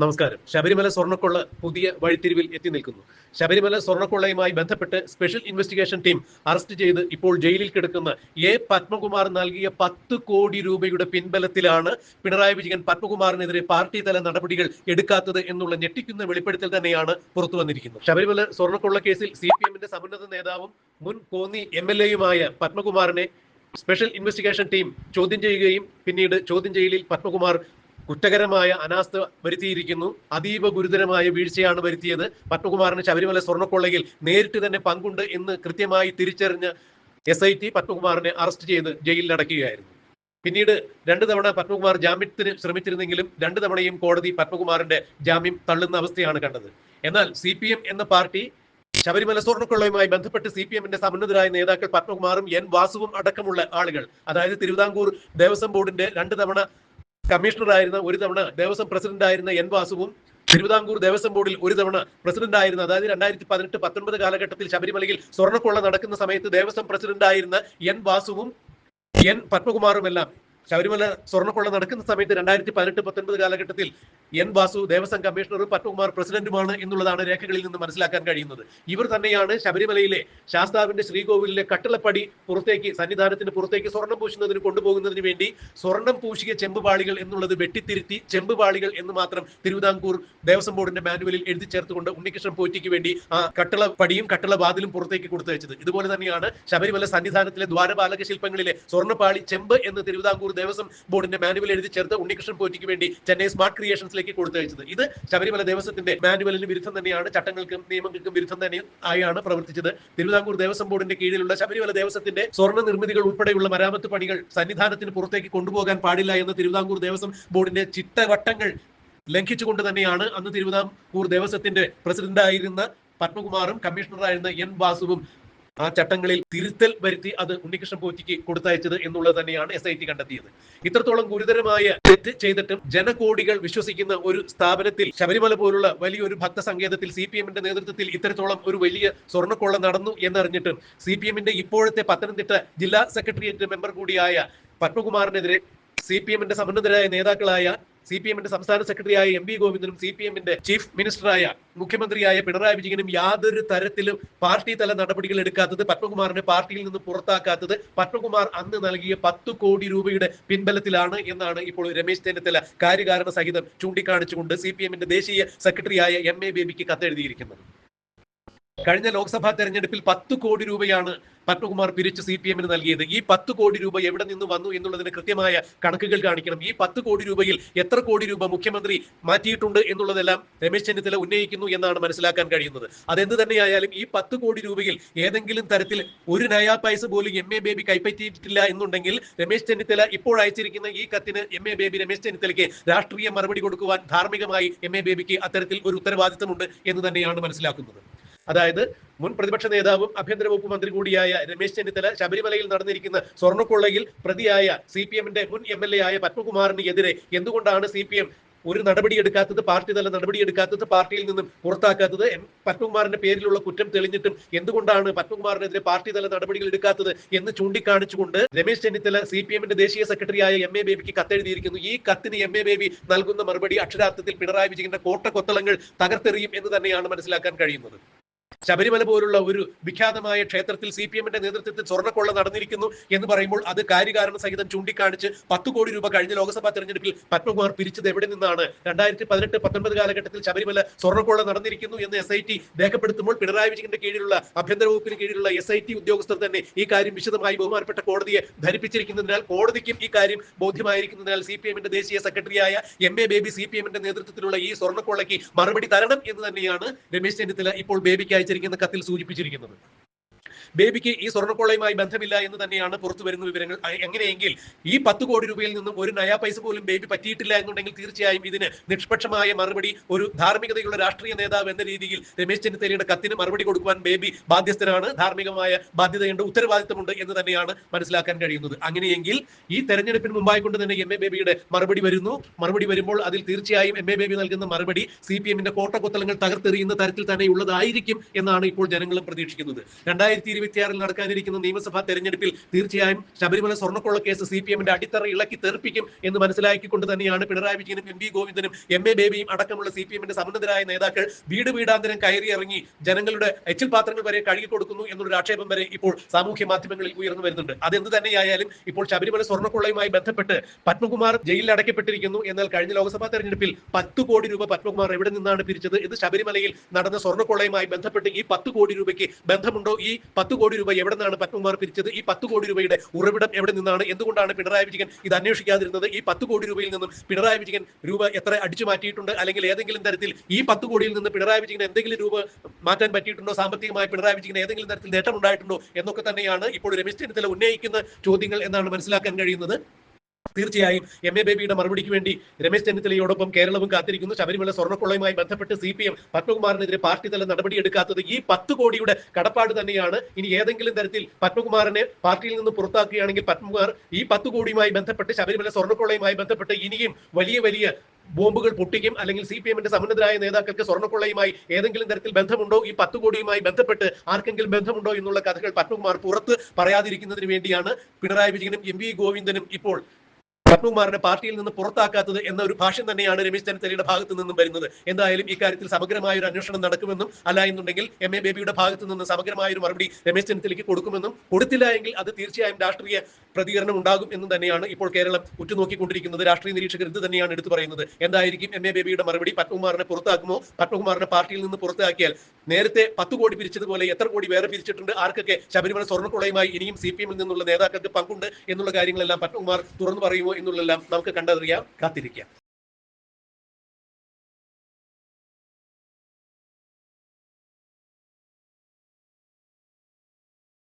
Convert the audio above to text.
നമസ്കാരം. ശബരിമല സ്വർണ്ണക്കൊള്ള പുതിയ വഴിത്തിരിവിൽ എത്തി നിൽക്കുന്നു. ശബരിമല സ്വർണ്ണക്കൊള്ളയുമായി ബന്ധപ്പെട്ട് സ്പെഷ്യൽ ഇൻവെസ്റ്റിഗേഷൻ ടീം അറസ്റ്റ് ചെയ്ത് ഇപ്പോൾ ജയിലിൽ കിടക്കുന്ന പത്മകുമാർ നൽകിയ 10 കോടി രൂപയുടെ പിൻബലത്തിലാണ് പിണറായി വിജയൻ പത്മകുമാറിനെതിരെ പാർട്ടി തല നടപടികൾ എടുക്കാത്തത് എന്നുള്ള ഞെട്ടിക്കുന്ന വെളിപ്പെടുത്തൽ തന്നെയാണ് പുറത്തു വന്നിരിക്കുന്നത്. ശബരിമല സ്വർണ്ണക്കൊള്ള കേസിൽ CPM-ന്റെ സമുന്നത നേതാവും മുൻ കോന്നി MLA-യുമായ പത്മകുമാറിനെ സ്പെഷ്യൽ ഇൻവെസ്റ്റിഗേഷൻ ടീം ചോദ്യം ചെയ്യുകയും പിന്നീട് ചോദ്യം ചെയ്യലിൽ പത്മകുമാർ കുറ്റകരമായ അനാസ്ഥ വരുത്തിയിരിക്കുന്നു. അതീവ ഗുരുതരമായ വീഴ്ചയാണ് വരുത്തിയത്. പത്മകുമാറിന് ശബരിമല സ്വർണ്ണക്കൊള്ളയിൽ നേരിട്ട് തന്നെ പങ്കുണ്ട് എന്ന് കൃത്യമായി തിരിച്ചറിഞ്ഞ SIT പത്മകുമാറിനെ അറസ്റ്റ് ചെയ്ത് ജയിലിൽ അടയ്ക്കുകയായിരുന്നു. പിന്നീട് 2 തവണ പത്മകുമാർ ജാമ്യത്തിന് ശ്രമിച്ചിരുന്നെങ്കിലും 2 തവണയും കോടതി പത്മകുമാറിന്റെ ജാമ്യം തള്ളുന്ന അവസ്ഥയാണ് കണ്ടത്. എന്നാൽ CPM എന്ന പാർട്ടി ശബരിമല സ്വർണ്ണക്കൊള്ളയുമായി ബന്ധപ്പെട്ട് CPM-ന്റെ സമുന്നതരായ നേതാക്കൾ പത്മകുമാറും N വാസുവും അടക്കമുള്ള ആളുകൾ, അതായത് തിരുവിതാംകൂർ ദേവസ്വം ബോർഡിന്റെ 2 തവണ കമ്മീഷണറായിരുന്ന, 1 തവണ ദേവസ്വം പ്രസിഡന്റ് ആയിരുന്ന N വാസുവും തിരുവിതാംകൂർ ദേവസ്വം ബോർഡിൽ 1 തവണ പ്രസിഡന്റ് ആയിരുന്ന, അതായത് 2018-19 കാലഘട്ടത്തിൽ ശബരിമലയിൽ സ്വർണ്ണക്കൊള്ള നടക്കുന്ന സമയത്ത് ദേവസ്വം പ്രസിഡന്റ് ആയിരുന്ന N വാസുവും N പത്മകുമാറുമെല്ലാം ശബരിമല സ്വർണ്ണക്കൊള്ള നടക്കുന്ന സമയത്ത് 2018-19 കാലഘട്ടത്തിൽ N വാസു ദേവസ്വം കമ്മീഷണറും പത്മകുമാർ പ്രസിഡന്റുമാണ് എന്നുള്ളതാണ് രേഖകളിൽ നിന്ന് മനസ്സിലാക്കാൻ കഴിയുന്നത്. ഇവർ തന്നെയാണ് ശബരിമലയിലെ ശാസ്താവിന്റെ ശ്രീകോവിലിലെ കട്ടിളപ്പടി പുറത്തേക്ക്, സന്നിധാനത്തിന് പുറത്തേക്ക് സ്വർണം പൂശുന്നതിന് കൊണ്ടുപോകുന്നതിന് വേണ്ടി സ്വർണം പൂശിയ ചെമ്പുപാളികൾ എന്നുള്ളത് വെട്ടിത്തിരുത്തി ചെമ്പുപാളികൾ എന്ന് മാത്രം തിരുവിതാംകൂർ ദേവസ്വം ബോർഡിന്റെ മാനുവലിൽ എഴുതി ചേർത്തുകൊണ്ട് ഉണ്ണികൃഷ്ണൻ പോറ്റിക്ക് വേണ്ടി ആ കട്ടിളപ്പടിയും കട്ടിളവാതിലും പുറത്തേക്ക് കൊടുത്തയച്ചത്. ഇതുപോലെ തന്നെയാണ് ശബരിമല സന്നിധാനത്തിലെ ദ്വാരപാലക ശില്പങ്ങളിലെ സ്വർണ്ണപ്പാളി ചെമ്പ് എന്ന് തിരുവിതാംകൂർ ദേവസ്വം ബോർഡിന്റെ മാനുവൽ എഴുതി ചേർത്ത് ഉണ്ണികൃഷ്ണൻ പോറ്റിക്ക് വേണ്ടി ചെന്നൈ സ്മാർട്ട് ക്രിയേഷൻസിലേക്ക് കൊടുത്തയച്ചത്. ഇത് ശബരിമല ദേവസ്വത്തിന്റെ മാനുവലിന് വിരുദ്ധം തന്നെയാണ്, ചട്ടങ്ങൾക്കും നിയമങ്ങൾക്കും വിരുദ്ധം തന്നെ ആയാണ് പ്രവർത്തിച്ചത്. തിരുവിതാംകൂർ ദേവസ്വം ബോർഡിന്റെ കീഴിലുള്ള ശബരിമല ദേവസ്വത്തിന്റെ സ്വർണ്ണ നിർമ്മിതികൾ ഉൾപ്പെടെയുള്ള മരാമത്ത് പണികൾ സന്നിധാനത്തിന് പുറത്തേക്ക് കൊണ്ടുപോകാൻ പാടില്ല എന്ന തിരുവിതാംകൂർ ദേവസ്വം ബോർഡിന്റെ ചിട്ടവട്ടങ്ങൾ ലംഘിച്ചുകൊണ്ട് തന്നെയാണ് അന്ന് തിരുവിതാംകൂർ ദേവസ്വത്തിന്റെ പ്രസിഡന്റായിരുന്ന പത്മകുമാറും കമ്മീഷണറായിരുന്ന N വാസുവും ആ ചട്ടങ്ങളിൽ തിരുത്തൽ വരുത്തി അത് ഉണ്ണികൃഷ്ണൻ പോറ്റിക്ക് കൊടുത്തയച്ചത് എന്നുള്ളത് തന്നെയാണ് SIT കണ്ടെത്തിയത്. ഇത്രത്തോളം ഗുരുതരമായ തെറ്റ് ചെയ്തിട്ടും ജനകോടികൾ വിശ്വസിക്കുന്ന ഒരു സ്ഥാപനത്തിൽ, ശബരിമല പോലുള്ള വലിയൊരു ഭക്തസങ്കേതത്തിൽ CPM-ന്റെ നേതൃത്വത്തിൽ ഇത്തരത്തോളം ഒരു വലിയ സ്വർണ്ണക്കൊള്ള നടന്നു എന്നറിഞ്ഞിട്ടും CPM-ന്റെ ഇപ്പോഴത്തെ പത്തനംതിട്ട ജില്ലാ സെക്രട്ടേറിയറ്റ് മെമ്പർ കൂടിയായ പത്മകുമാറിനെതിരെ CPM-ന്റെ സമുന്നതരായ നേതാക്കളായ CPM-ന്റെ സംസ്ഥാന സെക്രട്ടറിയായ MV ഗോവിന്ദനും CPM-ന്റെ ചീഫ് മിനിസ്റ്ററായ മുഖ്യമന്ത്രിയായ പിണറായി വിജയനും യാതൊരു തരത്തിലും പാർട്ടി തല നടപടികൾ എടുക്കാത്തത്, പത്മകുമാറിനെ പാർട്ടിയിൽ നിന്ന് പുറത്താക്കാത്തത് പത്മകുമാർ അന്ന് നൽകിയ 10 കോടി രൂപയുടെ പിൻബലത്തിലാണ് എന്നാണ് ഇപ്പോൾ രമേശ് ചെന്നിത്തല കാര്യകാരണ സഹിതം ചൂണ്ടിക്കാണിച്ചുകൊണ്ട് CPM-ന്റെ ദേശീയ സെക്രട്ടറിയായ MA ബേബിക്ക് കത്തെഴുതിയിരിക്കുന്നത്. കഴിഞ്ഞ ലോക്സഭാ തെരഞ്ഞെടുപ്പിൽ 10 കോടി രൂപയാണ് പത്മകുമാർ പിരിച്ച് CPM-ന് നൽകിയത്. ഈ 10 കോടി രൂപ എവിടെ നിന്ന് വന്നു എന്നുള്ളതിന് കൃത്യമായ കണക്കുകൾ കാണിക്കണം. ഈ 10 കോടി രൂപയിൽ എത്ര കോടി രൂപ മുഖ്യമന്ത്രി മാറ്റിയിട്ടുണ്ട് എന്നുള്ളതെല്ലാം രമേശ് ചെന്നിത്തല ഉന്നയിക്കുന്നു എന്നാണ് മനസ്സിലാക്കാൻ കഴിയുന്നത്. അതെന്ത് തന്നെയായാലും ഈ 10 കോടി രൂപയിൽ ഏതെങ്കിലും തരത്തിൽ ഒരു നയാ പൈസ പോലും MA ബേബി കൈപ്പറ്റിയിട്ടില്ല എന്നുണ്ടെങ്കിൽ രമേശ് ചെന്നിത്തല ഇപ്പോൾ അയച്ചിരിക്കുന്ന ഈ കത്തിന് MA ബേബി രമേശ് ചെന്നിത്തലയ്ക്ക് രാഷ്ട്രീയ മറുപടി കൊടുക്കുവാൻ ധാർമ്മികമായി MA ബേബിക്ക് അത്തരത്തിൽ ഒരു ഉത്തരവാദിത്തമുണ്ട് എന്ന് തന്നെയാണ് മനസ്സിലാക്കുന്നത്. അതായത് മുൻ പ്രതിപക്ഷ നേതാവും ആഭ്യന്തര വകുപ്പ് മന്ത്രി കൂടിയായ രമേശ് ചെന്നിത്തല ശബരിമലയിൽ നടന്നിരിക്കുന്ന സ്വർണ്ണക്കൊള്ളയിൽ പ്രതിയായ CPM-ന്റെ മുൻ MLA ആയ പത്മകുമാറിന് എതിരെ എന്തുകൊണ്ടാണ് CPM ഒരു നടപടിയെടുക്കാത്തത്, പാർട്ടി തല നടപടിയെടുക്കാത്തത്, പാർട്ടിയിൽ നിന്നും പുറത്താക്കാത്തത്, പത്മകുമാറിന്റെ പേരിലുള്ള കുറ്റം തെളിഞ്ഞിട്ടും എന്തുകൊണ്ടാണ് പത്മകുമാറിനെതിരെ പാർട്ടി തല നടപടികൾ എടുക്കാത്തത് എന്ന് ചൂണ്ടിക്കാണിച്ചുകൊണ്ട് രമേശ് ചെന്നിത്തല CPM-ന്റെ ദേശീയ സെക്രട്ടറിയായ MA ബേബിക്ക് കത്തെഴുതിയിരിക്കുന്നു. ഈ കത്തിന് MA ബേബി നൽകുന്ന മറുപടി അക്ഷരാർത്ഥത്തിൽ പിണറായി വിജയന്റെ കോട്ടക്കൊത്തളങ്ങൾ തകർത്തെറിയും എന്ന് തന്നെയാണ് മനസ്സിലാക്കാൻ കഴിയുന്നത്. ശബരിമല പോലുള്ള ഒരു വിഖ്യാതമായ ക്ഷേത്രത്തിൽ CPM-ന്റെ നേതൃത്വത്തിൽ സ്വർണ്ണക്കൊള്ള നടന്നിരിക്കുന്നു എന്ന് പറയുമ്പോൾ അത് കാര്യകാരണ സഹിതം ചൂണ്ടിക്കാണിച്ച് 10 കോടി രൂപ കഴിഞ്ഞ ലോക്സഭാ തെരഞ്ഞെടുപ്പിൽ പത്മകുമാർ പിരിച്ചത് എവിടെ നിന്നാണ്, 2018-19 കാലഘട്ടത്തിൽ ശബരിമല സ്വർണ്ണക്കൊള്ള നടന്നിരിക്കുന്നു എന്ന് SIT രേഖപ്പെടുത്തുമ്പോൾ പിണറായി വിജയന്റെ കീഴിലുള്ള ആഭ്യന്തര വകുപ്പിന് കീഴിലുള്ള SIT ഉദ്യോഗസ്ഥർ തന്നെ ഈ കാര്യം വിശദമായി ബഹുമാനപ്പെട്ട കോടതിയെ ധരിപ്പിച്ചിരിക്കുന്നതിനാൽ, കോടതിക്കും ഈ കാര്യം ബോധ്യമായിരിക്കുന്നതിനാൽ CPM-ന്റെ ദേശീയ സെക്രട്ടറിയായ MA ബേബി CPM-ന്റെ നേതൃത്വത്തിലുള്ള ഈ സ്വർണ്ണക്കൊള്ളയ്ക്ക് മറുപടി തരണം എന്ന് തന്നെയാണ് രമേശ് ചെന്നിത്തല ഇപ്പോൾ ബേബിക്ക് അയച്ചിരിക്കുന്ന കത്തിൽ സൂചിപ്പിച്ചിരിക്കുന്നത്. ബേബിക്ക് ഈ സ്വർണ്ണക്കൊള്ളയുമായി ബന്ധമില്ല എന്ന് തന്നെയാണ് പുറത്തു വരുന്ന വിവരങ്ങൾ. എങ്ങനെയെങ്കിൽ ഈ 10 കോടി രൂപയിൽ നിന്നും ഒരു നയാ പൈസ പോലും ബേബി പറ്റിയിട്ടില്ല എന്നുണ്ടെങ്കിൽ തീർച്ചയായും ഇതിന് നിഷ്പക്ഷമായ മറുപടി ഒരു ധാർമ്മികതയുള്ള രാഷ്ട്രീയ നേതാവ് എന്ന രീതിയിൽ രമേശ് ചെന്നിത്തലയുടെ കത്തിന് മറുപടി കൊടുക്കുവാൻ ബേബി ബാധ്യസ്ഥനാണ്. ധാർമ്മികമായ ബാധ്യതയുണ്ട്, ഉത്തരവാദിത്തമുണ്ട് എന്ന് തന്നെയാണ് മനസ്സിലാക്കാൻ കഴിയുന്നത്. അങ്ങനെയെങ്കിൽ ഈ തെരഞ്ഞെടുപ്പിന് മുമ്പായി കൊണ്ട് തന്നെ MA ബേബിയുടെ മറുപടി വരുന്നു. മറുപടി വരുമ്പോൾ അതിൽ തീർച്ചയായും MA ബേബി നൽകുന്ന മറുപടി CPM-ന്റെ കോട്ടക്കൊത്തളങ്ങൾ തകർത്തെറിയുന്ന തരത്തിൽ തന്നെ ഉള്ളതായിരിക്കും എന്നാണ് ഇപ്പോൾ ജനങ്ങളും പ്രതീക്ഷിക്കുന്നത്. 2026 നടക്കാനിരിക്കുന്ന നിയമസഭാ തെരഞ്ഞെടുപ്പിൽ തീർച്ചയായും ശബരിമല സ്വർണ്ണക്കൊള്ള കേസ് CPM-ന്റെ അടിത്തറ ഇളക്കി തെറിപ്പിക്കും എന്ന് മനസ്സിലാക്കിക്കൊണ്ട് തന്നെയാണ് പിണറായി വിജയനും MV ഗോവിന്ദനും MA ബേബിയും അടക്കമുള്ള CPM-ന്റെ സമുന്നതരായ നേതാക്കൾ വീട് വീടാന്തരം കയറിയിറങ്ങി ജനങ്ങളുടെ എച്ചിൽ പാത്രങ്ങൾ വരെ കഴുകി കൊടുക്കുന്നു എന്നുള്ളൊരു ആക്ഷേപം വരെ ഇപ്പോൾ സാമൂഹ്യ മാധ്യമങ്ങളിൽ ഉയർന്നു വരുന്നുണ്ട്. അതെന്ത് തന്നെയായാലും ഇപ്പോൾ ശബരിമല സ്വർണ്ണക്കൊള്ളയുമായി ബന്ധപ്പെട്ട് പത്മകുമാർ ജയിലിൽ അടയ്ക്കപ്പെട്ടിരിക്കുന്നു. എന്നാൽ കഴിഞ്ഞ ലോക്സഭാ തെരഞ്ഞെടുപ്പിൽ 10 കോടി രൂപ പത്മകുമാർ എവിടെ നിന്നാണ് പിരിച്ചത്? ഇത് ശബരിമലയിൽ നടന്ന സ്വർണ്ണക്കൊള്ളയുമായി ബന്ധപ്പെട്ട് ഈ 10 കോടി രൂപയ്ക്ക് ബന്ധമുണ്ടോ? ഈ 10 കോടി രൂപ എവിടെ നിന്നാണ് പത്മകുമാർ പിരിച്ചത്? ഈ 10 കോടി രൂപയുടെ ഉറവിടം എവിടെ നിന്നാണ്? എന്തുകൊണ്ടാണ് പിണറായി വിജയൻ ഇത് അന്വേഷിക്കാതിരുന്നത്? ഈ 10 കോടി രൂപയിൽ നിന്നും പിണറായി വിജയൻ രൂപ എത്ര അടിച്ചു മാറ്റിയിട്ടുണ്ട്? അല്ലെങ്കിൽ ഏതെങ്കിലും തരത്തിൽ ഈ 10 കോടിയിൽ നിന്ന് പിണറായി വിജയൻ എന്തെങ്കിലും രൂപ മാറ്റാൻ പറ്റിയിട്ടുണ്ടോ? സാമ്പത്തികമായി പിണറായി വിജയൻ ഏതെങ്കിലും തരത്തിൽ നേട്ടം ഉണ്ടായിട്ടുണ്ടോ എന്നൊക്കെ തന്നെയാണ് ഇപ്പോൾ രമേശ് ചെന്നിത്തല ഉന്നയിക്കുന്ന ചോദ്യങ്ങൾ എന്നാണ് മനസ്സിലാക്കാൻ കഴിയുന്നത്. തീർച്ചയായും MA ബേബിയുടെ മറുപടിക്ക് വേണ്ടി രമേശ് ചെന്നിത്തലയോടൊപ്പം കേരളവും കാത്തിരിക്കുന്നു. ശബരിമല സ്വർണ്ണക്കൊള്ളയുമായി ബന്ധപ്പെട്ട് CPM പത്മകുമാറിനെതിരെ പാർട്ടി തല നടപടിയെടുക്കാത്തത് ഈ 10 കോടിയുടെ കടപ്പാട് തന്നെയാണ്. ഇനി ഏതെങ്കിലും തരത്തിൽ പത്മകുമാറിനെ പാർട്ടിയിൽ നിന്ന് പുറത്താക്കുകയാണെങ്കിൽ പത്മകുമാർ ഈ 10 കോടിയുമായി ബന്ധപ്പെട്ട് ശബരിമല സ്വർണ്ണക്കൊള്ളയുമായി ബന്ധപ്പെട്ട് ഇനിയും വലിയ വലിയ ബോംബുകൾ പൊട്ടിക്കും. അല്ലെങ്കിൽ CPM-ന്റെ സമുന്നതരായ നേതാക്കൾക്ക് സ്വർണ്ണക്കൊള്ളയുമായി ഏതെങ്കിലും തരത്തിൽ ബന്ധമുണ്ടോ? ഈ 10 കോടിയുമായി ബന്ധപ്പെട്ട് ആർക്കെങ്കിലും ബന്ധമുണ്ടോ എന്നുള്ള കഥകൾ പത്മകുമാർ പുറത്ത് പറയാതിരിക്കുന്നതിന് വേണ്ടിയാണ് പിണറായി വിജയനും MV ഗോവിന്ദനും ഇപ്പോൾ പത്മകുമാറിനെ പാർട്ടിയിൽ നിന്ന് പുറത്താക്കാത്തത് എന്ന ഒരു ഭാഷ്യം തന്നെയാണ് രമേശ് ചെന്നിത്തലയുടെ ഭാഗത്തു നിന്നും വരുന്നത്. എന്തായാലും ഇക്കാര്യത്തിൽ സമഗ്രമായ ഒരു അന്വേഷണം നടക്കുമെന്നും അല്ല എന്നുണ്ടെങ്കിൽ MA ബേബിയുടെ ഭാഗത്തു നിന്ന് സമഗ്രമായ ഒരു മറുപടി രമേശ് ചെന്നിത്തലയ്ക്ക് കൊടുക്കുമെന്നും, കൊടുത്തില്ല എങ്കിൽ അത് തീർച്ചയായും രാഷ്ട്രീയ പ്രതികരണം ഉണ്ടാകും എന്നും തന്നെയാണ് ഇപ്പോൾ കേരളം ഉറ്റുനോക്കിക്കൊണ്ടിരിക്കുന്നത്. രാഷ്ട്രീയ നിരീക്ഷകർ ഇത് തന്നെയാണ് എടുത്തു പറയുന്നത്. എന്തായിരിക്കും MA ബേബിയുടെ മറുപടി? പത്മകുമാറിനെ പുറത്താക്കുമോ? പത്മകുമാറിനെ പാർട്ടിയിൽ നിന്ന് പുറത്താക്കിയാൽ നേരത്തെ 10 കോടി പിരിച്ചതുപോലെ എത്ര കോടി വേറെ പിരിച്ചിട്ടുണ്ട്? ആർക്കൊക്കെ ശബരിമല സ്വർണ്ണക്കൊള്ളയുമായി ഇനിയും CPM-ൽ നിന്നുള്ള നേതാക്കൾക്ക് പങ്കുണ്ട് എന്നുള്ള കാര്യങ്ങളെല്ലാം പത്മകുമാർ തുറന്നു പറയുമോ എന്നുള്ളതെല്ലാം നമുക്ക് കണ്ടറിയാം, കാത്തിരിക്കാം.